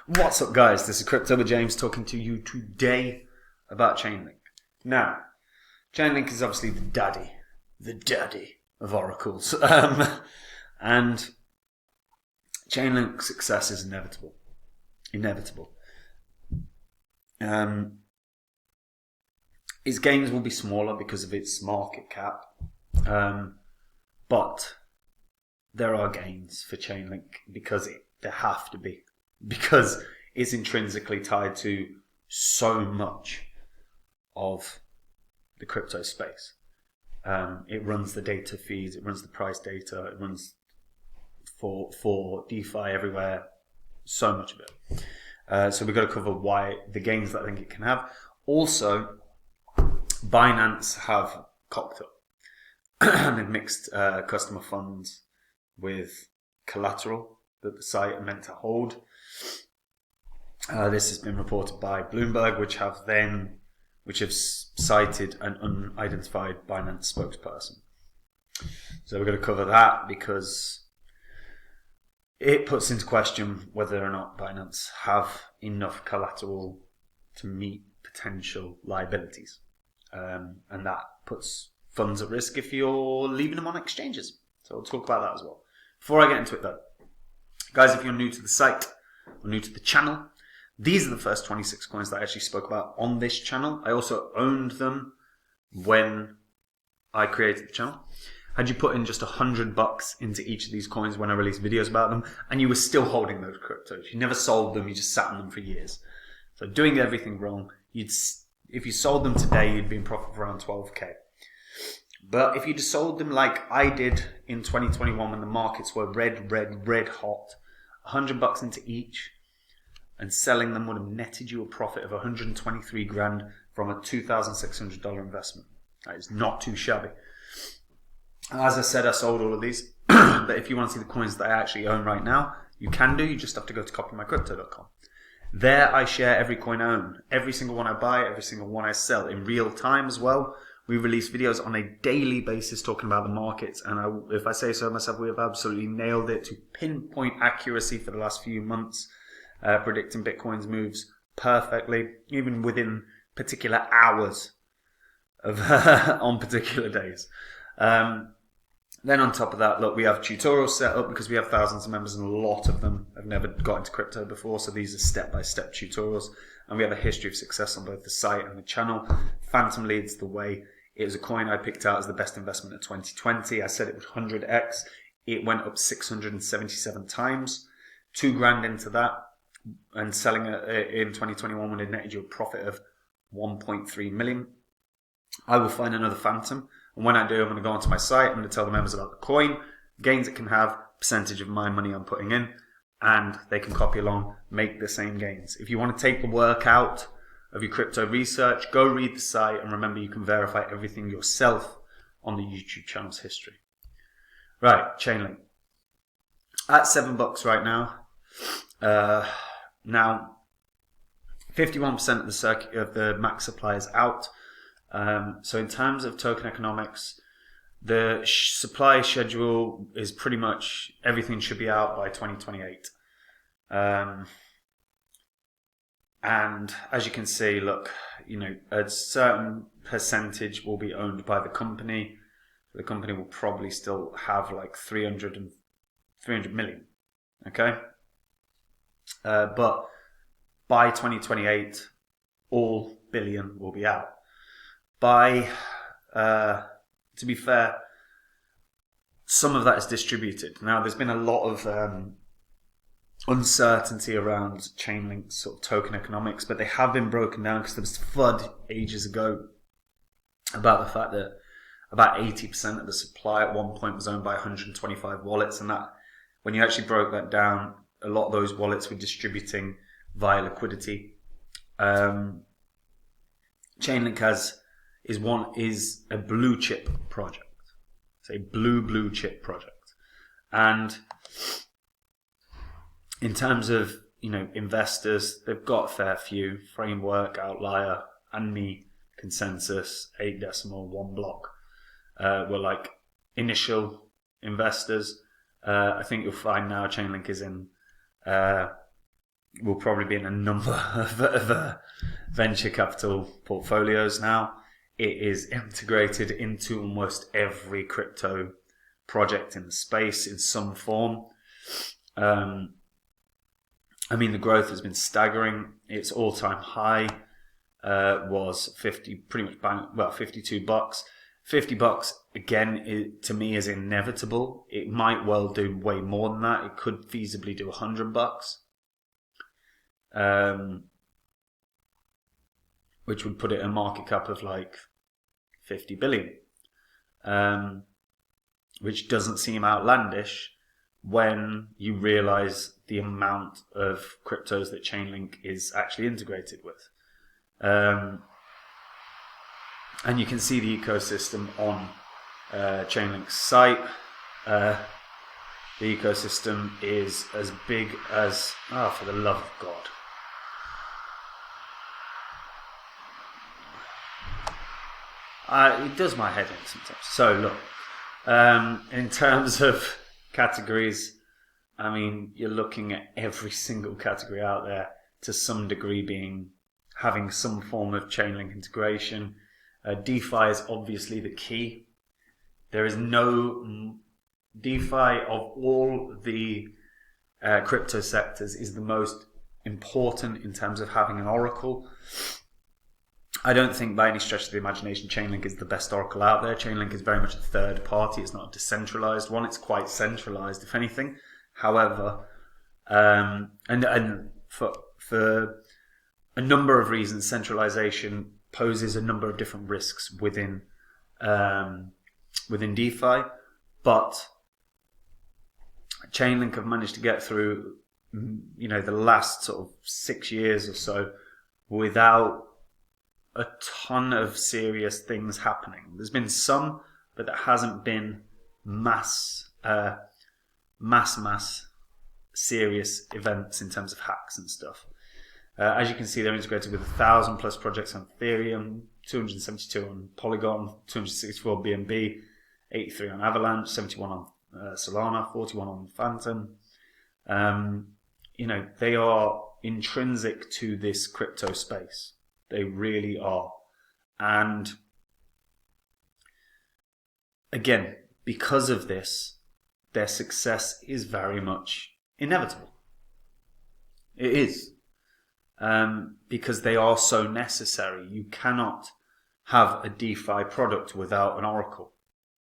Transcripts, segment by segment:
What's up, guys? This is Crypto with James talking to you today about Chainlink. Now, Chainlink is obviously the daddy of oracles, and Chainlink's success is inevitable. Its gains will be smaller because of its market cap, but there are gains for Chainlink because there have to be. Because it's intrinsically tied to so much of the crypto space. It runs the data feeds, it runs the price data, it runs for DeFi everywhere, so much of it. So we've got to cover why the gains that I think it can have. Also, Binance have cocked up. They've mixed customer funds with collateral that the site are meant to hold. This has been reported by Bloomberg, which have cited an unidentified Binance spokesperson. So we're going to cover that because it puts into question whether or not Binance have enough collateral to meet potential liabilities, and that puts funds at risk if you're leaving them on exchanges. So we'll talk about that as well. Before I get into it though, guys, if you're new to the site or new to the channel, these are the first 26 coins that I actually spoke about on this channel. I also owned them when I created the channel. Had you put in just $100 into each of these coins when I released videos about them, and you were still holding those cryptos. You never sold them, you just sat on them for years. So doing everything wrong, if you sold them today, you'd be in profit of around 12k. But if you'd sold them like I did in 2021 when the markets were red hot, $100 into each, and selling them would have netted you a profit of 123 grand from a $2,600 investment. That is not too shabby. As I said, I sold all of these, but if you want to see the coins that I actually own right now, you can do. You just have to go to copymycrypto.com. There I share every coin I own, every single one I buy, every single one I sell in real time as well. We release videos on a daily basis talking about the markets, and if I say so myself, we have absolutely nailed it to pinpoint accuracy for the last few months, predicting Bitcoin's moves perfectly, even within particular hours of on particular days. Then on top of that, look, we have tutorials set up because we have thousands of members and a lot of them have never got into crypto before. So these are step-by-step tutorials, and we have a history of success on both the site and the channel. Phantom leads the way. It was a coin I picked out as the best investment of 2020. I said it was 100x. It went up 677 times. 2 grand into that, and selling it in 2021 when it netted you a profit of 1.3 million. I will find another Phantom, and when I do, I'm going to go onto my site. I'm going to tell the members about the coin, gains it can have, percentage of my money I'm putting in, and they can copy along, make the same gains. If you want to take the work out of your crypto research, go read the site, and remember you can verify everything yourself on the YouTube channel's history. Right, Chainlink. At $7 right now. Now, 51% of the max supply is out. So in terms of token economics, the supply schedule is pretty much everything should be out by 2028. And as you can see, look, a certain percentage will be owned by the company. The company will probably still have like 300 million. Okay. But by 2028, all billion will be out. To be fair, some of that is distributed. Now, there's been a lot of uncertainty around Chainlink's sort of token economics, but they have been broken down because there was FUD ages ago about the fact that about 80% of the supply at one point was owned by 125 wallets, and that when you actually broke that down, a lot of those wallets were distributing via liquidity. Chainlink is a blue chip project. It's a blue chip project. And in terms of, investors, they've got a fair few: Framework, Outlier, and me, Consensus, 8 Decimal, 1 Block, were like initial investors. I think you'll find now Chainlink is in will probably be in a number of venture capital portfolios now. It is integrated into almost every crypto project in the space in some form. I mean, the growth has been staggering. Its all-time high was $52. $50 again, to me, is inevitable. It might well do way more than that. It could feasibly do $100, which would put it a market cap of like 50 billion, which doesn't seem outlandish when you realize the amount of cryptos that Chainlink is actually integrated with. And you can see the ecosystem on Chainlink's site. The ecosystem is as big as, for the love of God. It does my head in sometimes. So look, in terms of categories, I mean, you're looking at every single category out there to some degree having some form of Chainlink integration. DeFi is obviously the key. There is no DeFi of all the crypto sectors is the most important in terms of having an oracle. I don't think by any stretch of the imagination Chainlink is the best oracle out there. Chainlink is very much a third party. It's not a decentralized one. It's quite centralized, if anything. However, and for a number of reasons, centralization poses a number of different risks within DeFi, but Chainlink have managed to get through, the last sort of 6 years or so without a ton of serious things happening. There's been some, but there hasn't been mass serious events in terms of hacks and stuff. As you can see, they're integrated with 1,000 plus projects on Ethereum, 272 on Polygon, 264 BNB, 83 on Avalanche, 71 on Solana, 41 on Phantom. They are intrinsic to this crypto space. They really are. And again, because of this, their success is very much inevitable. It is. Because they are so necessary. You cannot have a DeFi product without an oracle.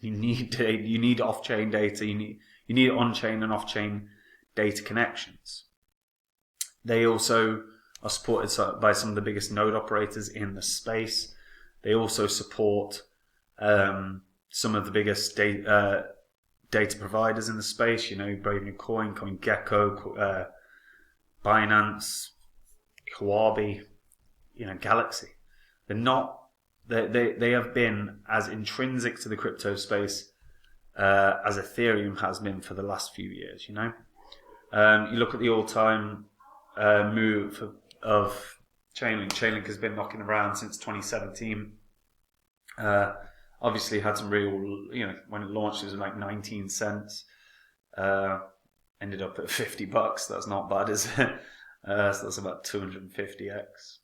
You need off-chain data. You need on-chain and off-chain data connections. They also are supported by some of the biggest node operators in the space. They also support some of the biggest data providers in the space. Brave New Coin, CoinGecko, Binance, Huobi, Galaxy. They have been as intrinsic to the crypto space as Ethereum has been for the last few years. You look at the all-time move of Chainlink. Chainlink has been knocking around since 2017. Obviously had some real, when it launched it was like 19 cents. Ended up at $50. That's not bad, is it? So that's about 250x.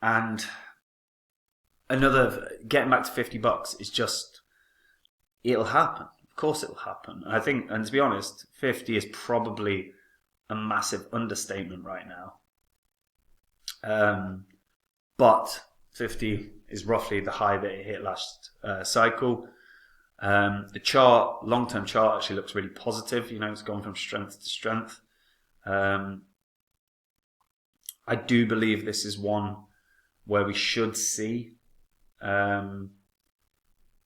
And getting back to $50 is just, it'll happen. Of course it'll happen. I think, and to be honest, 50 is probably a massive understatement right now. But 50 is roughly the high that it hit last cycle. The long-term chart actually looks really positive. It's gone from strength to strength. I do believe this is one where we should see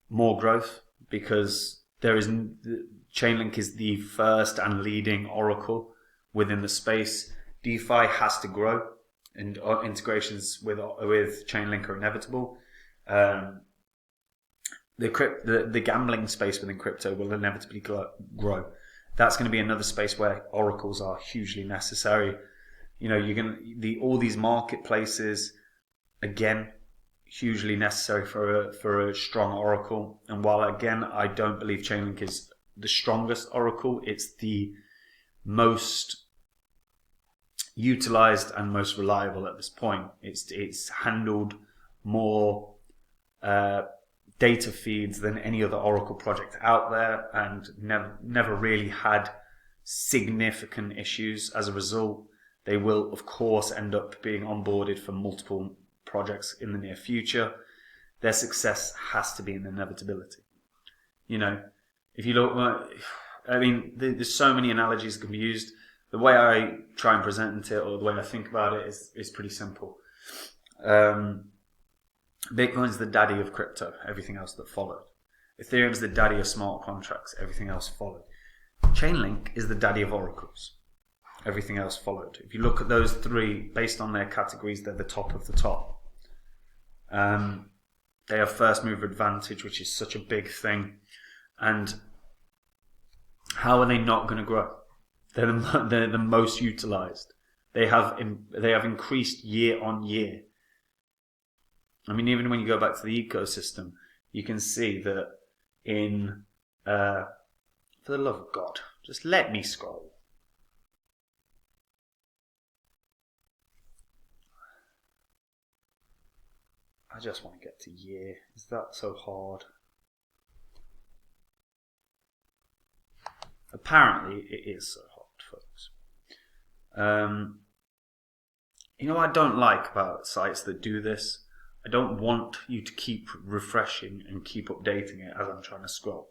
more growth, because Chainlink is the first and leading oracle within the space. DeFi has to grow, and integrations with Chainlink are inevitable. The gambling space within crypto will inevitably grow. That's going to be another space where oracles are hugely necessary. All these marketplaces, again, hugely necessary for a strong oracle. And while again I don't believe Chainlink is the strongest oracle, it's the most utilized and most reliable at this point. It's handled more data feeds than any other Oracle project out there, and never really had significant issues. As a result, they will of course end up being onboarded for multiple projects in the near future. Their success has to be an inevitability. You know, if you look, I mean, there's so many analogies that can be used. The way I try and present it, or the way I think about it, is pretty simple. Bitcoin's the daddy of crypto, everything else that followed. Ethereum's the daddy of smart contracts, everything else followed. Chainlink is the daddy of oracles, everything else followed. If you look at those three, based on their categories, they're the top of the top. They have first mover advantage, which is such a big thing. And how are they not going to grow? They're the most utilized. They have increased year on year. I mean, even when you go back to the ecosystem, you can see that for the love of God, just let me scroll. I just want to get to year. Is that so hard? Apparently, it is so hard, folks. You know what I don't like about sites that do this? I don't want you to keep refreshing and keep updating it as I'm trying to scroll.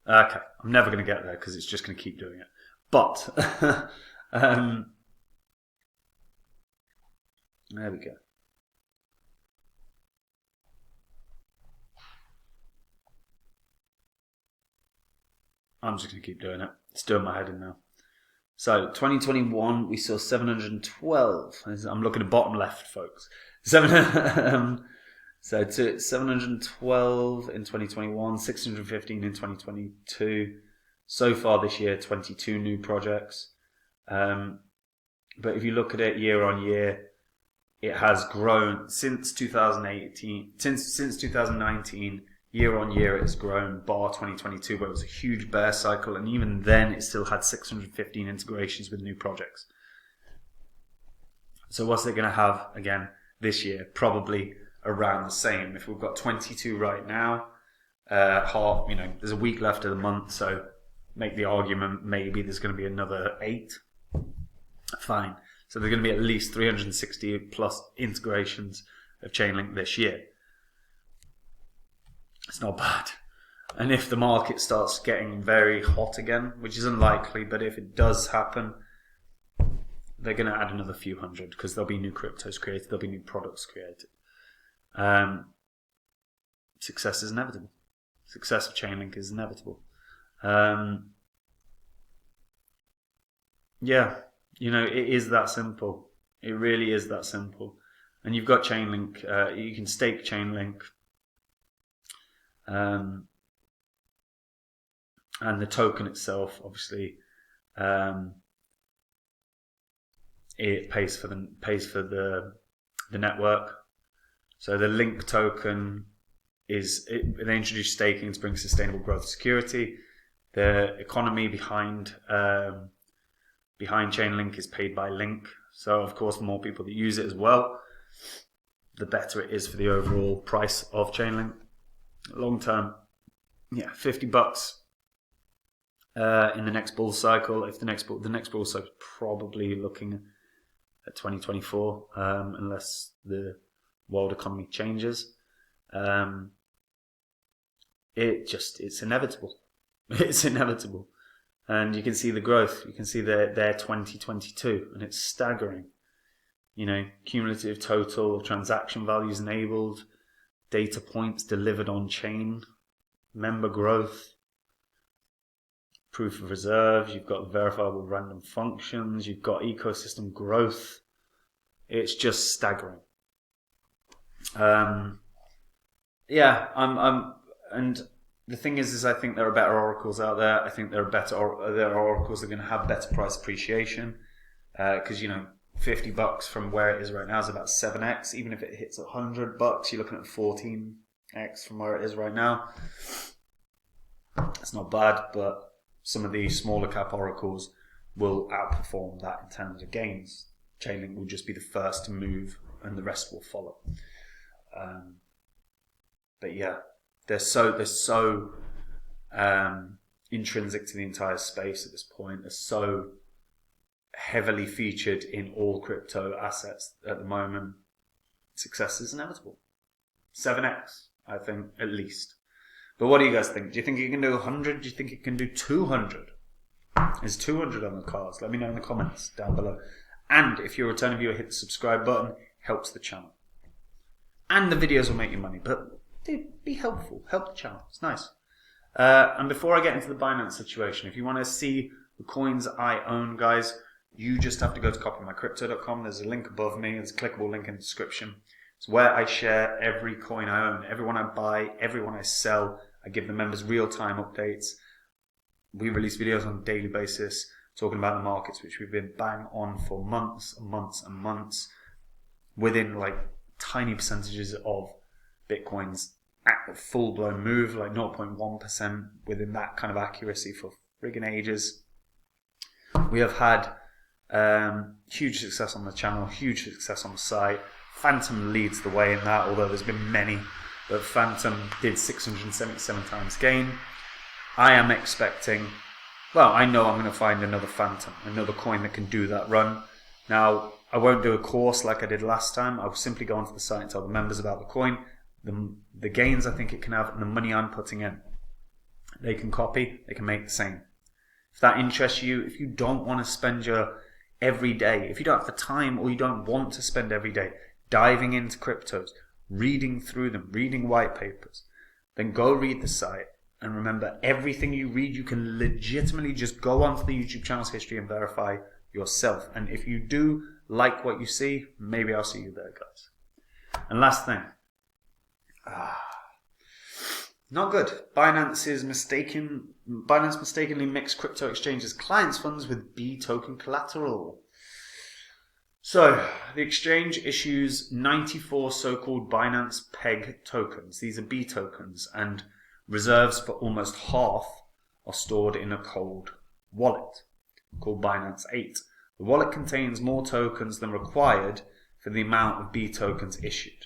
Okay, I'm never going to get there because it's just going to keep doing it. But, there we go. I'm just going to keep doing it. It's doing my head in now. So, 2021, we saw 712. I'm looking at bottom left, folks. So to 712 in 2021, 615 in 2022. So far this year, 22 new projects. But if you look at it year on year, it has grown since 2018. Since 2019, year on year, it has grown, bar 2022, where it was a huge bear cycle. And even then, it still had 615 integrations with new projects. So what's it going to have again this year? Probably around the same. If we've got 22 right now, there's a week left of the month, so make the argument maybe there's going to be another 8. Fine. So there's going to be at least 360 plus integrations of Chainlink this year. It's not bad. And if the market starts getting very hot again, which is unlikely, but if it does happen, they're going to add another few hundred because there'll be new cryptos created, there'll be new products created. Success is inevitable. Success of Chainlink is inevitable. Yeah, it is that simple. It really is that simple. And you've got Chainlink. You can stake Chainlink. And the token itself, obviously, it pays for the network. So the Link token they introduced staking to bring sustainable growth and security. The economy behind Chainlink is paid by Link. So of course, the more people that use it as well, the better it is for the overall price of Chainlink. Long term, $50 in the next bull cycle. If the next bull cycle is probably looking at 2024, unless the world economy changes. It's inevitable. It's inevitable. And you can see the growth. You can see their 2022, and it's staggering. Cumulative total transaction values enabled, data points delivered on chain, member growth, proof of reserve, you've got verifiable random functions, you've got ecosystem growth. It's just staggering. And the thing is I think there are better oracles out there. I think there are oracles that are going to have better price appreciation, because $50 from where it is right now is about 7x. Even if it hits $100, you're looking at 14 X from where it is right now. It's not bad, but some of the smaller cap oracles will outperform that in terms of gains. Chainlink will just be the first to move, and the rest will follow. But yeah, they're so intrinsic to the entire space at this point. They're so heavily featured in all crypto assets at the moment. Success is inevitable. 7x, I think, at least. But what do you guys think? Do you think it can do 100? Do you think it can do 200? Is 200 on the cards? Let me know in the comments down below. And if you're a returning viewer, hit the subscribe button. Helps the channel. And the videos will make you money, but be helpful. Help the channel. It's nice. And before I get into the Binance situation, if you want to see the coins I own, guys, you just have to go to copymycrypto.com. There's a link above me. There's a clickable link in the description. It's where I share every coin I own, every one I buy, every one I sell. I give the members real-time updates. We release videos on a daily basis talking about the markets, which we've been bang on for months and months and months, within like tiny percentages of Bitcoin's full-blown move, like 0.1% within that kind of accuracy for friggin' ages. We have had huge success on the channel, huge success on the site. Phantom leads the way in that, although there's been many, but Phantom did 677 times gain. I am expecting, well, I know I'm going to find another Phantom, another coin that can do that run. Now, I won't do a course like I did last time. I will simply go onto the site and tell the members about the coin, the gains I think it can have, and the money I'm putting in. They can copy, they can make the same. If that interests you, if you don't want to spend your every day, if you don't have the time or you don't want to spend every day diving into cryptos, reading through them, reading white papers, then go read the site. And remember, everything you read, you can legitimately just go onto the YouTube channel's history and verify yourself. And if you do like what you see, maybe I'll see you there, guys. And last thing. Not good. Binance mistakenly mixed crypto exchanges clients' funds with B token collateral. So, the exchange issues 94 so-called Binance PEG tokens. These are B tokens, and reserves for almost half are stored in a cold wallet called Binance 8. The wallet contains more tokens than required for the amount of B tokens issued.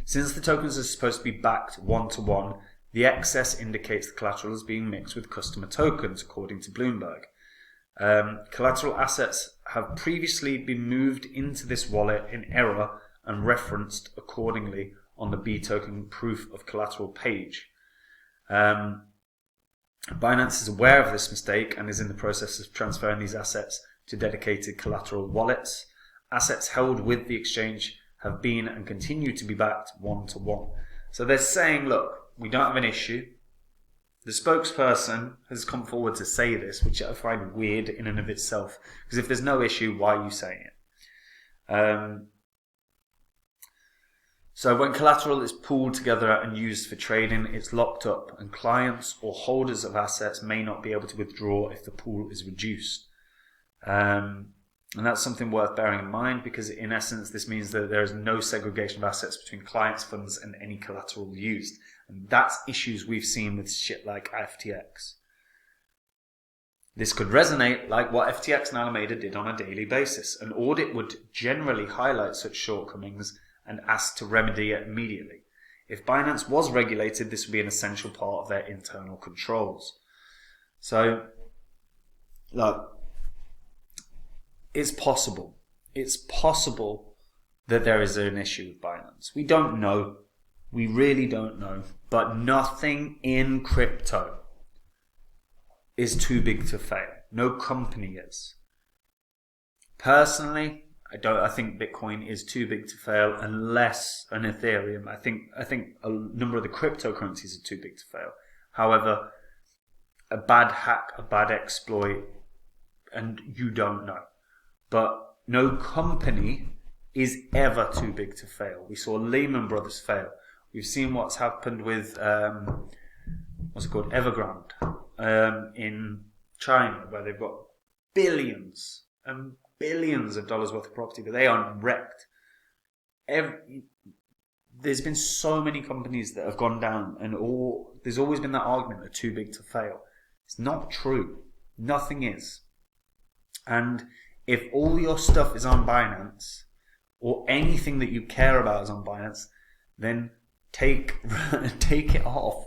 Since the tokens are supposed to be backed one-to-one, the excess indicates the collateral is being mixed with customer tokens, according to Bloomberg. Collateral assets have previously been moved into this wallet in error and referenced accordingly on the B token proof of collateral page. Binance is aware of this mistake and is in the process of transferring these assets to dedicated collateral wallets. Assets held with the exchange have been and continue to be backed one-to-one. So they're saying, look, we don't have an issue. The spokesperson has come forward to say this, which I find weird in and of itself, because if there's no issue, why are you saying it? So when collateral is pooled together and used for trading, it's locked up, and clients or holders of assets may not be able to withdraw if the pool is reduced. And that's something worth bearing in mind, because in essence this means that there is no segregation of assets between clients' funds and any collateral used. And that's issues we've seen with shit like FTX. This could resonate like what FTX and Alameda did on a daily basis. An audit would generally highlight such shortcomings and ask to remedy it immediately. If Binance was regulated, this would be an essential part of their internal controls. So, look, it's possible. It's possible that there is an issue with Binance. We don't know. We really don't know. But nothing in crypto is too big to fail. No company is. Personally, I think Bitcoin is too big to fail, unless an Ethereum. I think a number of the cryptocurrencies are too big to fail. However, a bad hack, a bad exploit, and you don't know. But no company is ever too big to fail. We saw Lehman Brothers fail. We've seen what's happened with Evergrande in China, where they've got billions and billions of dollars worth of property, but they are wrecked. there's been so many companies that have gone down, and there's always been that argument they're too big to fail. It's not true. Nothing is. And if all your stuff is on Binance, or anything that you care about is on Binance, then take it off.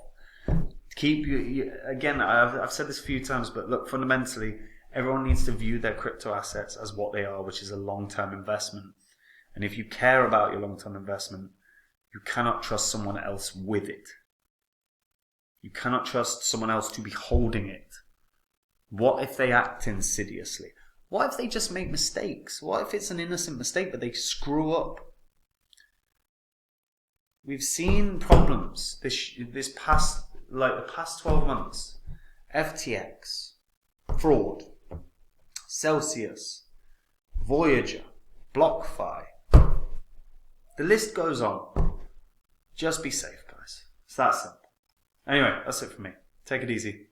Again, I've said this a few times, but look, fundamentally, everyone needs to view their crypto assets as what they are, which is a long-term investment. And if you care about your long-term investment, you cannot trust someone else with it. You cannot trust someone else to be holding it. What if they act insidiously? What if they just make mistakes? What if it's an innocent mistake but they screw up? We've seen problems the past 12 months. FTX, fraud, Celsius, Voyager, BlockFi. The list goes on. Just be safe, guys. It's that simple. Anyway, that's it for me. Take it easy.